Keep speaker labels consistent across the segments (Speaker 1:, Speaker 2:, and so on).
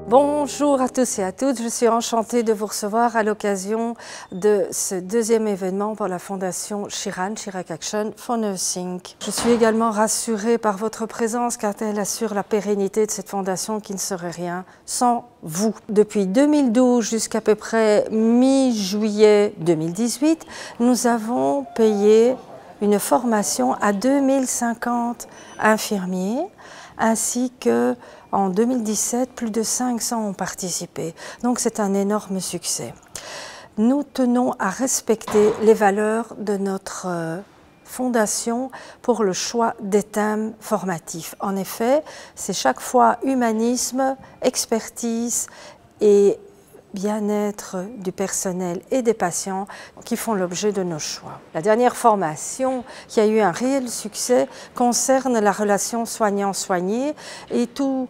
Speaker 1: Bonjour à tous et à toutes, je suis enchantée de vous recevoir à l'occasion de ce deuxième événement pour la Fondation Sheeran, Chirac Action for Nursing. Je suis également rassurée par votre présence car elle assure la pérennité de cette fondation qui ne serait rien sans vous. Depuis 2012 jusqu'à peu près mi-juillet 2018, nous avons payé une formation à 2050 infirmiers ainsi que en 2017, plus de 500 ont participé. Donc c'est un énorme succès. Nous tenons à respecter les valeurs de notre fondation pour le choix des thèmes formatifs. En effet, c'est chaque fois humanisme, expertise et bien-être du personnel et des patients qui font l'objet de nos choix. La dernière formation qui a eu un réel succès concerne la relation soignant-soigné et tout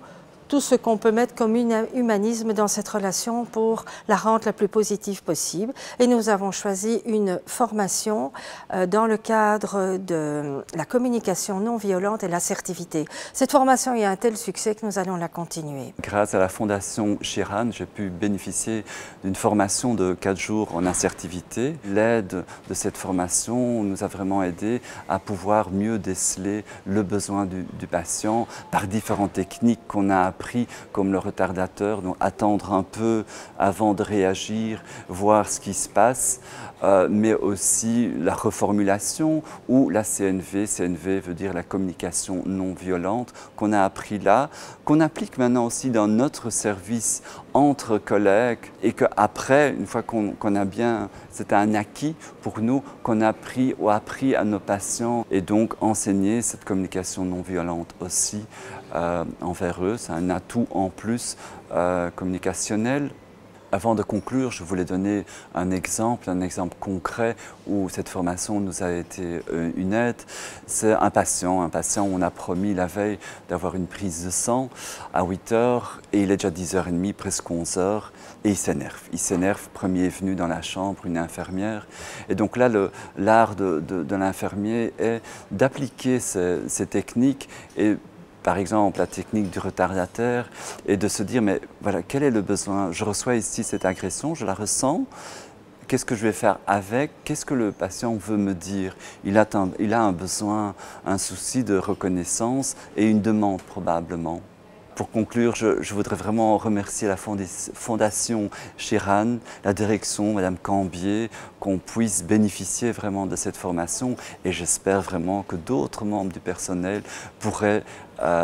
Speaker 1: ce qu'on peut mettre comme humanisme dans cette relation pour la rendre la plus positive possible. Et nous avons choisi une formation dans le cadre de la communication non violente et l'assertivité. Cette formation a eu un tel succès que nous allons la continuer.
Speaker 2: Grâce à la Fondation Sheeran, j'ai pu bénéficier d'une formation de 4 jours en assertivité. L'aide de cette formation nous a vraiment aidé à pouvoir mieux déceler le besoin du patient par différentes techniques qu'on a apprises, comme le retardateur, donc attendre un peu avant de réagir, voir ce qui se passe, mais aussi la reformulation ou la CNV. CNV veut dire la communication non violente, qu'on a appris là, qu'on applique maintenant aussi dans notre service entre collègues et qu'après, une fois qu'on a bien, c'est un acquis pour nous, qu'on a appris à nos patients et donc enseigner cette communication non violente aussi envers eux. C'est un atout en plus communicationnel. Avant de conclure, je voulais donner un exemple concret où cette formation nous a été une aide. C'est un patient où on a promis la veille d'avoir une prise de sang à 8 h et il est déjà 10h30, presque 11 h et il s'énerve. Il s'énerve, premier est venu dans la chambre, une infirmière. Et donc là, l'art de l'infirmier est d'appliquer ces techniques et par exemple la technique du retardateur et de se dire mais voilà, quel est le besoin? Je reçois ici cette agression, je la ressens, qu'est-ce que je vais faire avec? Qu'est-ce que le patient veut me dire? Il a un besoin, un souci de reconnaissance et une demande probablement. Pour conclure, je voudrais vraiment remercier la Fondation Sheeran, la direction, Madame Cambier, qu'on puisse bénéficier vraiment de cette formation et j'espère vraiment que d'autres membres du personnel pourraient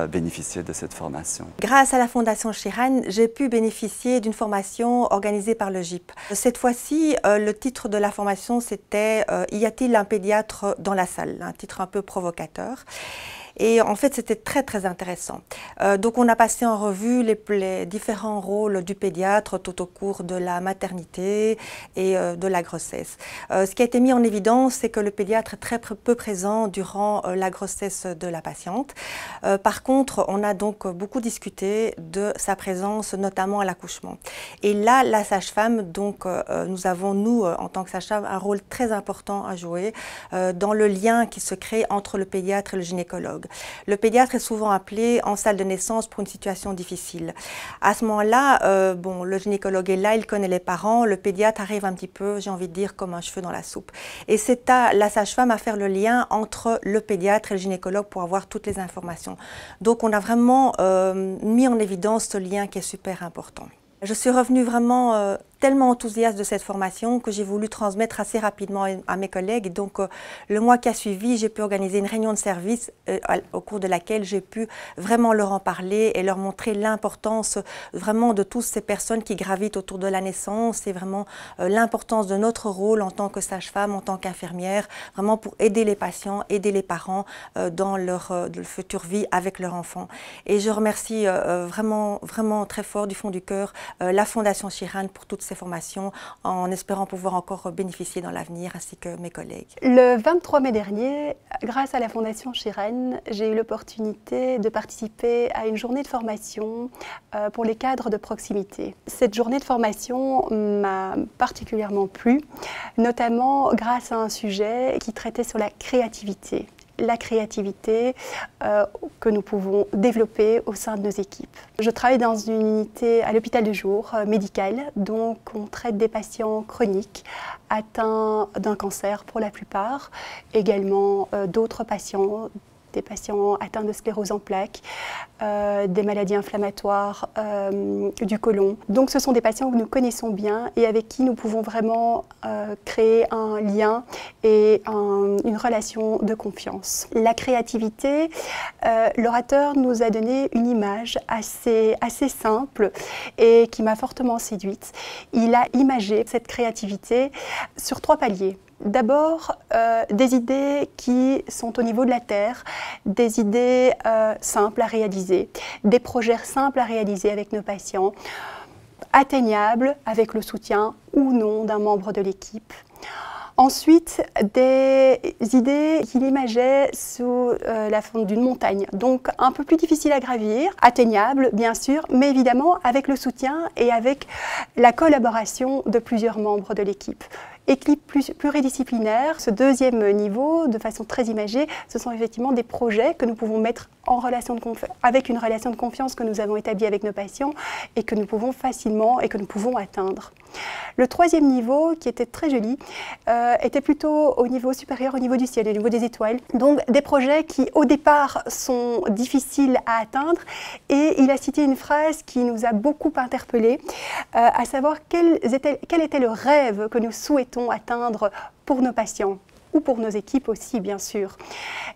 Speaker 2: bénéficier de cette formation.
Speaker 3: Grâce à la Fondation Sheeran, j'ai pu bénéficier d'une formation organisée par le GIP. Cette fois-ci, le titre de la formation c'était « Y a-t-il un pédiatre dans la salle ?» Un titre un peu provocateur. Et en fait, c'était très intéressant. Donc, on a passé en revue les différents rôles du pédiatre tout au cours de la maternité et de la grossesse. Ce qui a été mis en évidence, c'est que le pédiatre est très peu présent durant la grossesse de la patiente. Par contre, on a donc beaucoup discuté de sa présence, notamment à l'accouchement. Et là, la sage-femme, donc, nous avons, nous, en tant que sage-femme, un rôle très important à jouer dans le lien qui se crée entre le pédiatre et le gynécologue. Le pédiatre est souvent appelé en salle de naissance pour une situation difficile. À ce moment-là, bon, le gynécologue est là, il connaît les parents, le pédiatre arrive un petit peu, j'ai envie de dire, comme un cheveu dans la soupe. Et c'est à la sage-femme à faire le lien entre le pédiatre et le gynécologue pour avoir toutes les informations. Donc on a vraiment mis en évidence ce lien qui est super important. Je suis revenue vraiment tellement enthousiaste de cette formation que j'ai voulu transmettre assez rapidement à mes collègues. Et donc, le mois qui a suivi, j'ai pu organiser une réunion de service au cours de laquelle j'ai pu vraiment leur en parler et leur montrer l'importance vraiment de toutes ces personnes qui gravitent autour de la naissance et vraiment l'importance de notre rôle en tant que sage-femme, en tant qu'infirmière, vraiment pour aider les patients, aider les parents dans leur future vie avec leur enfant. Et je remercie vraiment très fort du fond du cœur la Fondation Sheeran pour toutes ces formations, en espérant pouvoir encore bénéficier dans l'avenir, ainsi que mes collègues.
Speaker 4: Le 23 mai dernier, grâce à la Fondation Sheeran, j'ai eu l'opportunité de participer à une journée de formation pour les cadres de proximité. Cette journée de formation m'a particulièrement plu, notamment grâce à un sujet qui traitait sur la créativité. la créativité que nous pouvons développer au sein de nos équipes. Je travaille dans une unité à l'hôpital de jour médical, donc on traite des patients chroniques atteints d'un cancer pour la plupart, également d'autres patients, des patients atteints de sclérose en plaques, des maladies inflammatoires du côlon. Donc ce sont des patients que nous connaissons bien et avec qui nous pouvons vraiment créer un lien et une relation de confiance. La créativité, l'orateur nous a donné une image assez simple et qui m'a fortement séduite. Il a imagé cette créativité sur 3 paliers. D'abord, des idées qui sont au niveau de la terre, des idées simples à réaliser, des projets simples à réaliser avec nos patients, atteignables avec le soutien ou non d'un membre de l'équipe. Ensuite, des idées qu'il imageait sous la forme d'une montagne, donc un peu plus difficile à gravir, atteignable bien sûr, mais évidemment avec le soutien et avec la collaboration de plusieurs membres de l'équipe. Équipe pluridisciplinaire, ce deuxième niveau, de façon très imagée, ce sont effectivement des projets que nous pouvons mettre en relation avec une relation de confiance que nous avons établie avec nos patients et que nous pouvons facilement et que nous pouvons atteindre. Le troisième niveau, qui était très joli, était plutôt au niveau supérieur, au niveau du ciel, au niveau des étoiles. Donc des projets qui au départ sont difficiles à atteindre, et il a cité une phrase qui nous a beaucoup interpellés, à savoir quel était le rêve que nous souhaitons atteindre pour nos patients ou pour nos équipes aussi, bien sûr.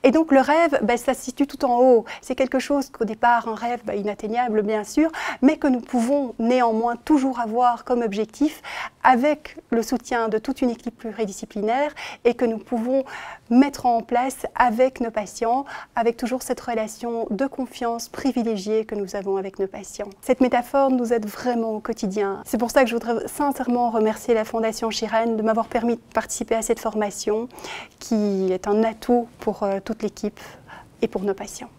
Speaker 4: Et donc le rêve, ça se situe tout en haut. C'est quelque chose qu'au départ, un rêve inatteignable, bien sûr, mais que nous pouvons néanmoins toujours avoir comme objectif avec le soutien de toute une équipe pluridisciplinaire et que nous pouvons mettre en place avec nos patients, avec toujours cette relation de confiance privilégiée que nous avons avec nos patients. Cette métaphore nous aide vraiment au quotidien. C'est pour ça que je voudrais sincèrement remercier la Fondation Schiran de m'avoir permis de participer à cette formation qui est un atout pour toute l'équipe et pour nos patients.